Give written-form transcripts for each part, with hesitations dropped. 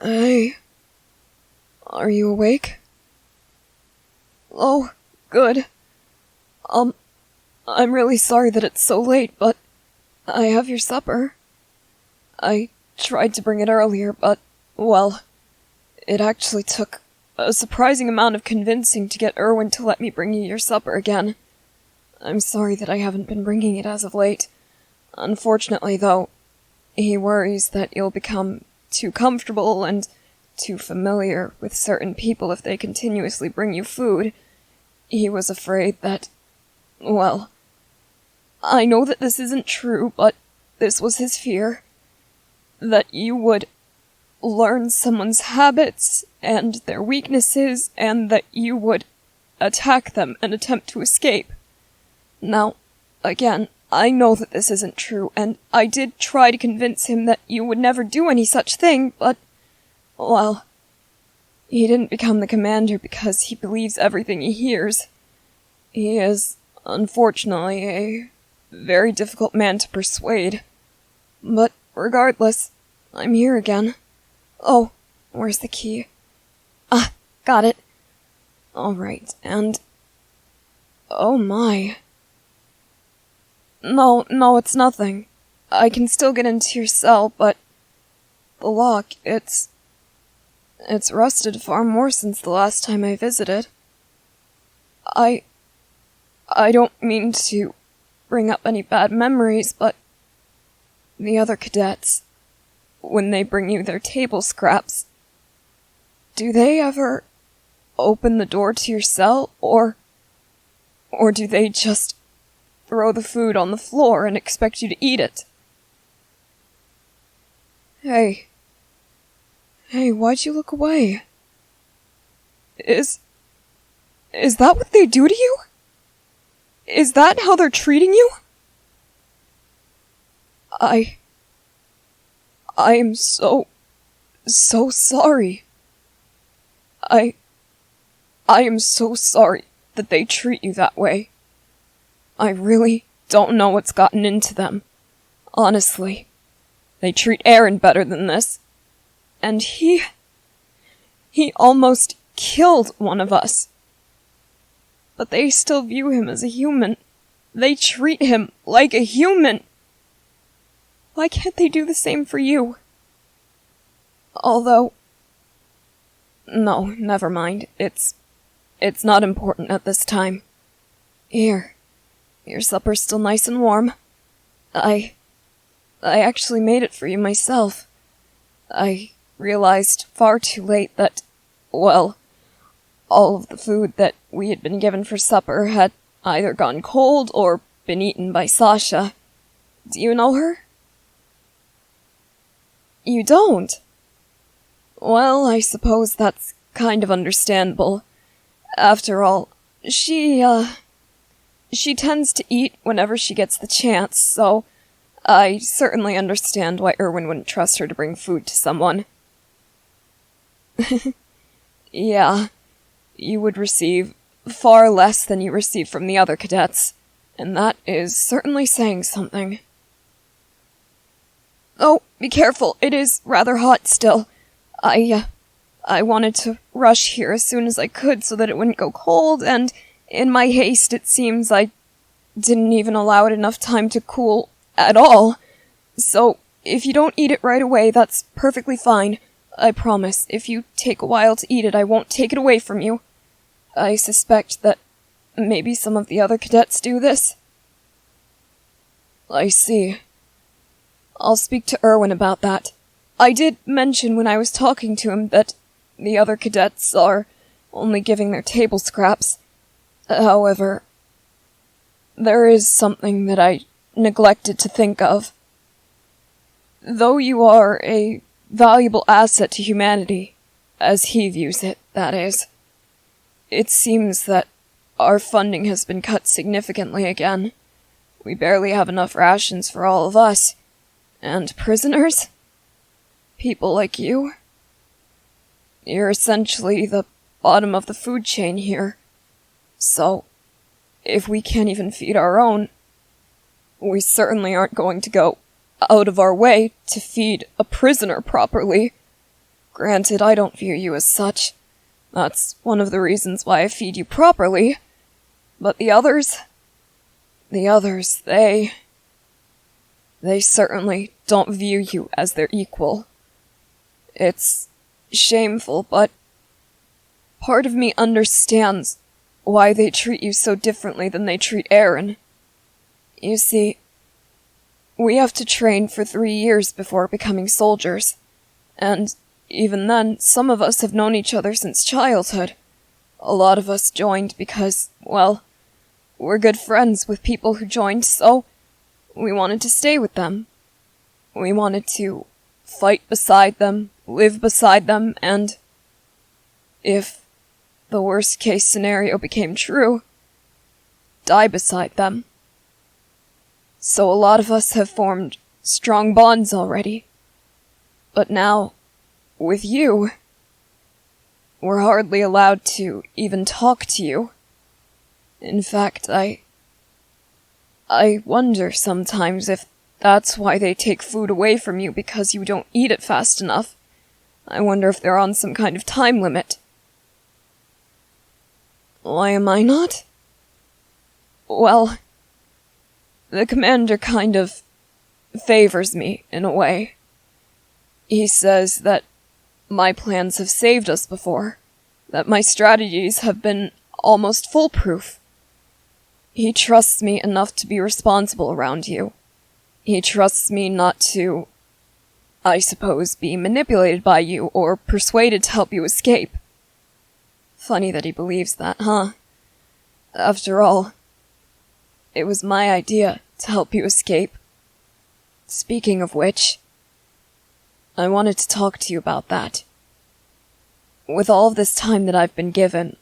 Hey. Are you awake? Oh, good. I'm really sorry that it's so late, but I have your supper. I tried to bring it earlier, but, well, it actually took a surprising amount of convincing to get Erwin to let me bring you your supper again. I'm sorry that I haven't been bringing it as of late. Unfortunately, though, he worries that you'll become too comfortable and too familiar with certain people if they continuously bring you food. He was afraid that, well, I know that this isn't true, but this was his fear. That you would learn someone's habits and their weaknesses, and that you would attack them and attempt to escape. Now, again, I know that this isn't true, and I did try to convince him that you would never do any such thing, but, well, he didn't become the commander because he believes everything he hears. He is, unfortunately, a very difficult man to persuade. But regardless, I'm here again. Oh, where's the key? Ah, got it. Alright, and... oh my. No, it's nothing. I can still get into your cell, but... the lock, it's rusted far more since the last time I visited. I don't mean to bring up any bad memories, but the other cadets, when they bring you their table scraps, do they ever open the door to your cell, or do they just throw the food on the floor and expect you to eat it? Hey, why'd you look away? Is that what they do to you? Is that how they're treating you? I am so sorry. I am so sorry that they treat you that way. I really don't know what's gotten into them. Honestly. They treat Aaron better than this. And he almost killed one of us. But they still view him as a human. They treat him like a human. Why can't they do the same for you? Although... no, never mind. It's not important at this time. Here. Your supper's still nice and warm. I actually made it for you myself. I realized far too late that, well, all of the food that we had been given for supper had either gone cold or been eaten by Sasha. Do you know her? You don't? Well, I suppose that's kind of understandable. After all, she tends to eat whenever she gets the chance, so I certainly understand why Erwin wouldn't trust her to bring food to someone. Yeah, you would receive far less than you receive from the other cadets, and that is certainly saying something. Oh, be careful, it is rather hot still. I wanted to rush here as soon as I could so that it wouldn't go cold, and in my haste it seems I didn't even allow it enough time to cool at all. So, if you don't eat it right away, that's perfectly fine. I promise, if you take a while to eat it, I won't take it away from you. I suspect that maybe some of the other cadets do this. I see. I'll speak to Erwin about that. I did mention when I was talking to him that the other cadets are only giving their table scraps. However, there is something that I neglected to think of. Though you are a valuable asset to humanity, as he views it, that is, it seems that our funding has been cut significantly again. We barely have enough rations for all of us. And prisoners? People like you? You're essentially the bottom of the food chain here. So, if we can't even feed our own, we certainly aren't going to go out of our way to feed a prisoner properly. Granted, I don't view you as such. That's one of the reasons why I feed you properly. But the others, they certainly don't view you as their equal. It's shameful, but part of me understands why they treat you so differently than they treat Aaron. You see, we have to train for 3 years before becoming soldiers, and even then, some of us have known each other since childhood. A lot of us joined because, well, we're good friends with people who joined, so we wanted to stay with them. We wanted to fight beside them, live beside them, and if the worst case scenario became true, die beside them. So a lot of us have formed strong bonds already. But now, with you, we're hardly allowed to even talk to you. In fact, I wonder sometimes if that's why they take food away from you, because you don't eat it fast enough. I wonder if they're on some kind of time limit. Why am I not? Well, the commander kind of favors me, in a way. He says that my plans have saved us before, that my strategies have been almost foolproof. He trusts me enough to be responsible around you. He trusts me not to, I suppose, be manipulated by you or persuaded to help you escape. Funny that he believes that, huh? After all, it was my idea to help you escape. Speaking of which, I wanted to talk to you about that. With all of this time that I've been given,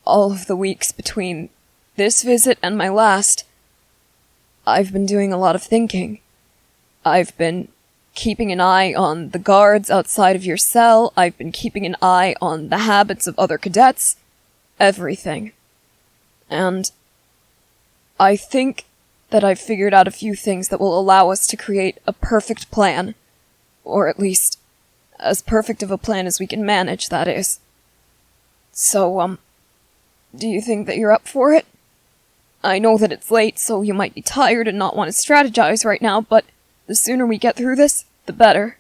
all of the weeks between this visit and my last, I've been doing a lot of thinking. I've been keeping an eye on the guards outside of your cell. I've been keeping an eye on the habits of other cadets. Everything. And I think that I've figured out a few things that will allow us to create a perfect plan. Or at least, as perfect of a plan as we can manage, that is. So, do you think that you're up for it? I know that it's late, so you might be tired and not want to strategize right now, but the sooner we get through this, the better.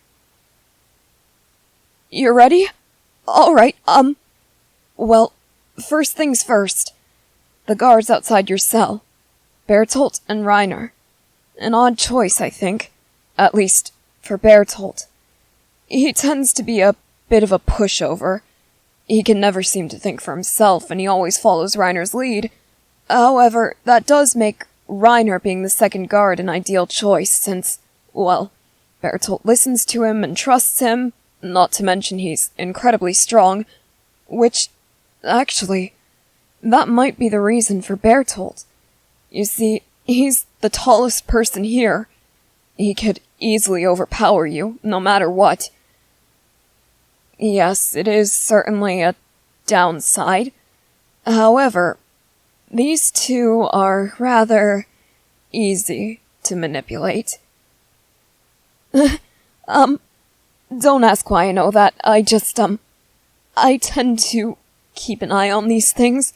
You're ready? Alright, well, first things first. The guards outside your cell. Bertolt and Reiner. An odd choice, I think. At least, for Bertolt. He tends to be a bit of a pushover. He can never seem to think for himself, and he always follows Reiner's lead. However, that does make Reiner being the second guard an ideal choice, since, well, Bertolt listens to him and trusts him, not to mention he's incredibly strong, which, actually, that might be the reason for Bertolt. You see, he's the tallest person here. He could easily overpower you, no matter what. Yes, it is certainly a downside. However, these two are rather easy to manipulate. Don't ask why I know that. I tend to keep an eye on these things.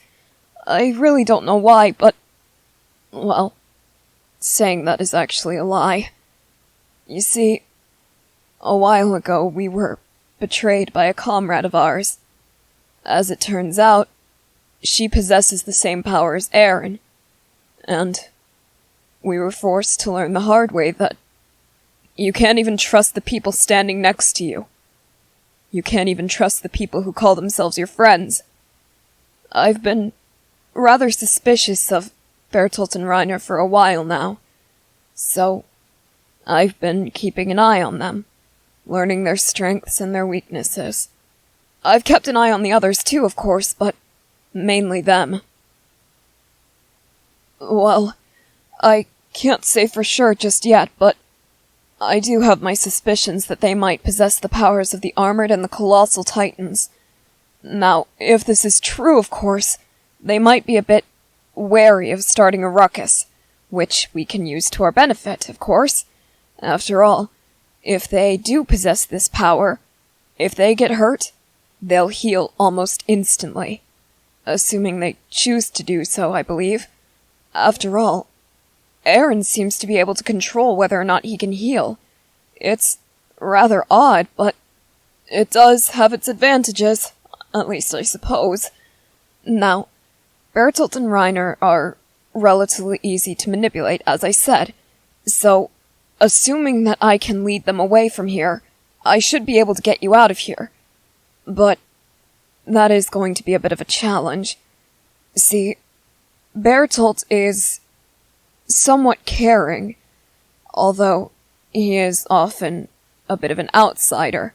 I really don't know why, but, well, saying that is actually a lie. You see, a while ago we were betrayed by a comrade of ours. As it turns out, she possesses the same power as Aaron, and we were forced to learn the hard way that you can't even trust the people standing next to you. You can't even trust the people who call themselves your friends. I've been rather suspicious of Bertolt and Reiner for a while now, so I've been keeping an eye on them, learning their strengths and their weaknesses. I've kept an eye on the others too, of course, but mainly them. Well, I can't say for sure just yet, but I do have my suspicions that they might possess the powers of the Armored and the Colossal Titans. Now, if this is true, of course, they might be a bit wary of starting a ruckus, which we can use to our benefit, of course. After all, if they do possess this power, If they get hurt, they'll heal almost instantly. Assuming they choose to do so, I believe. After all, Aaron seems to be able to control whether or not he can heal. It's rather odd, but it does have its advantages, at least I suppose. Now, Bertolt and Reiner are relatively easy to manipulate, as I said, so, assuming that I can lead them away from here, I should be able to get you out of here. But that is going to be a bit of a challenge. See, Bertolt is somewhat caring, although he is often a bit of an outsider.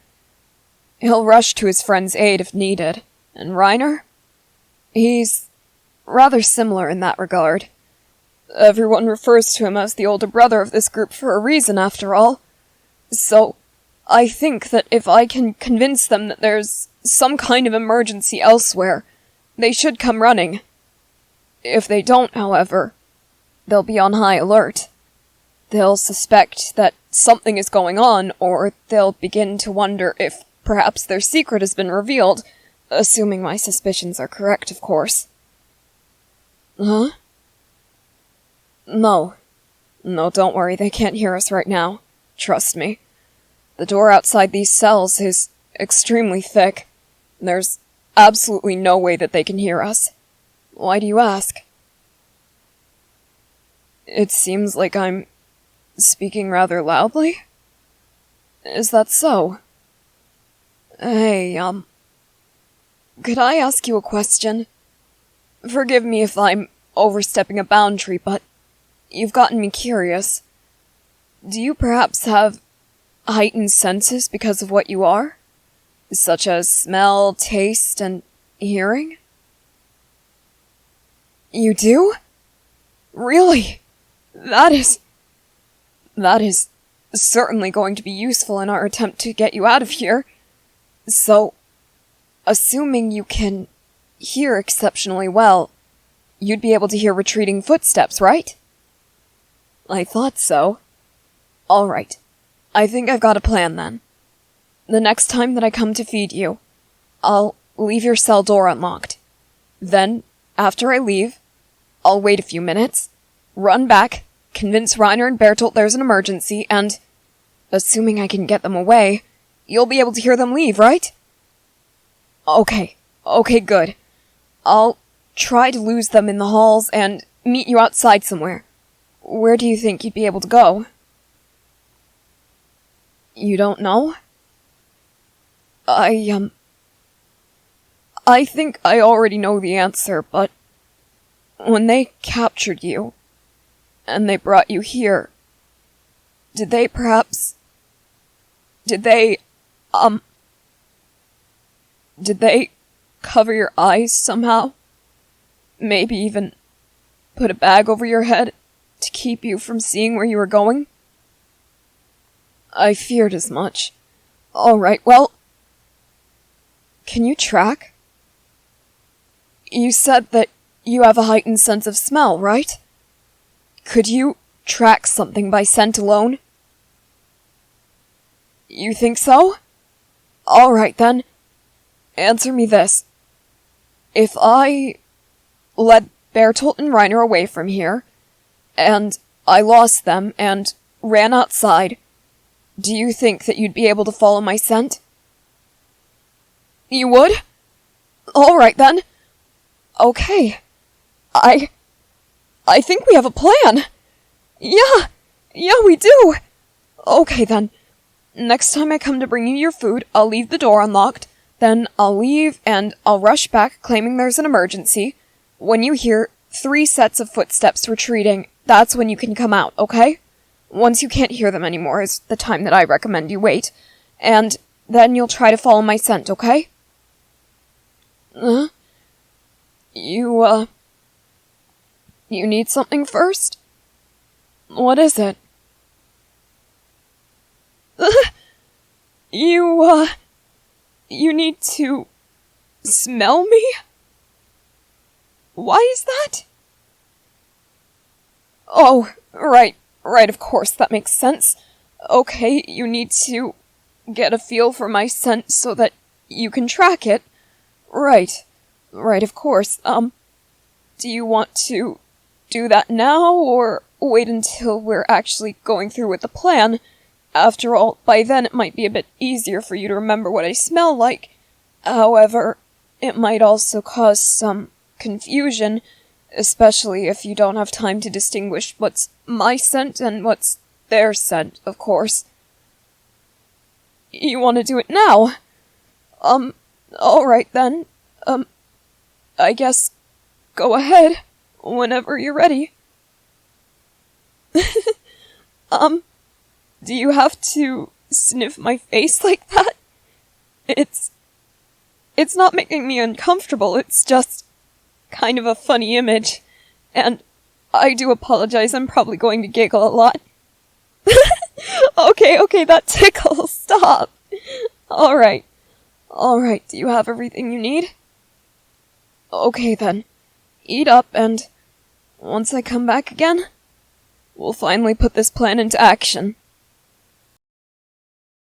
He'll rush to his friend's aid if needed, and Reiner? He's rather similar in that regard. Everyone refers to him as the older brother of this group for a reason, after all. So, I think that if I can convince them that there's some kind of emergency elsewhere, they should come running. If they don't, however, they'll be on high alert. They'll suspect that something is going on, or they'll begin to wonder if perhaps their secret has been revealed, assuming my suspicions are correct, of course. Huh? No, don't worry, they can't hear us right now. Trust me. The door outside these cells is extremely thick. There's absolutely no way that they can hear us. Why do you ask? It seems like I'm speaking rather loudly? Is that so? Hey, could I ask you a question? Forgive me if I'm overstepping a boundary, but you've gotten me curious. Do you perhaps have heightened senses because of what you are? Such as smell, taste, and hearing? You do? Really? That is certainly going to be useful in our attempt to get you out of here. So, assuming you can hear exceptionally well, you'd be able to hear retreating footsteps, right? I thought so. Alright. I think I've got a plan then. The next time that I come to feed you, I'll leave your cell door unlocked. Then, after I leave, I'll wait a few minutes, run back, convince Reiner and Bertolt there's an emergency, and, assuming I can get them away, you'll be able to hear them leave, right? Okay, good. I'll try to lose them in the halls and meet you outside somewhere. Where do you think you'd be able to go? You don't know? I think I already know the answer, but when they captured you, and they brought you here, did they cover your eyes somehow? Maybe even put a bag over your head to keep you from seeing where you were going? I feared as much. Alright, well, can you track? You said that you have a heightened sense of smell, right? Could you track something by scent alone? You think so? Alright then. Answer me this. If I led Bertolt and Reiner away from here, and I lost them and ran outside, do you think that you'd be able to follow my scent? You would? Alright then. Okay. I think we have a plan. Yeah, we do. Okay then. Next time I come to bring you your food, I'll leave the door unlocked, then I'll leave and I'll rush back claiming there's an emergency. When you hear 3 sets of footsteps retreating, that's when you can come out, okay? Once you can't hear them anymore is the time that I recommend you wait. And then you'll try to follow my scent, okay? You need something first? What is it? You need to smell me? Why is that? Oh, right, of course, that makes sense. Okay, you need to get a feel for my scent so that you can track it. Right, of course. Do you want to do that now, or wait until we're actually going through with the plan? After all, by then it might be a bit easier for you to remember what I smell like. However, it might also cause some confusion, especially if you don't have time to distinguish what's my scent and what's their scent, of course. You want to do it now? Alright then. I guess go ahead, whenever you're ready. Do you have to sniff my face like that? It's not making me uncomfortable, it's just kind of a funny image. And I do apologize, I'm probably going to giggle a lot. Okay, that tickles, stop. Alright, do you have everything you need? Okay then, eat up and once I come back again, we'll finally put this plan into action.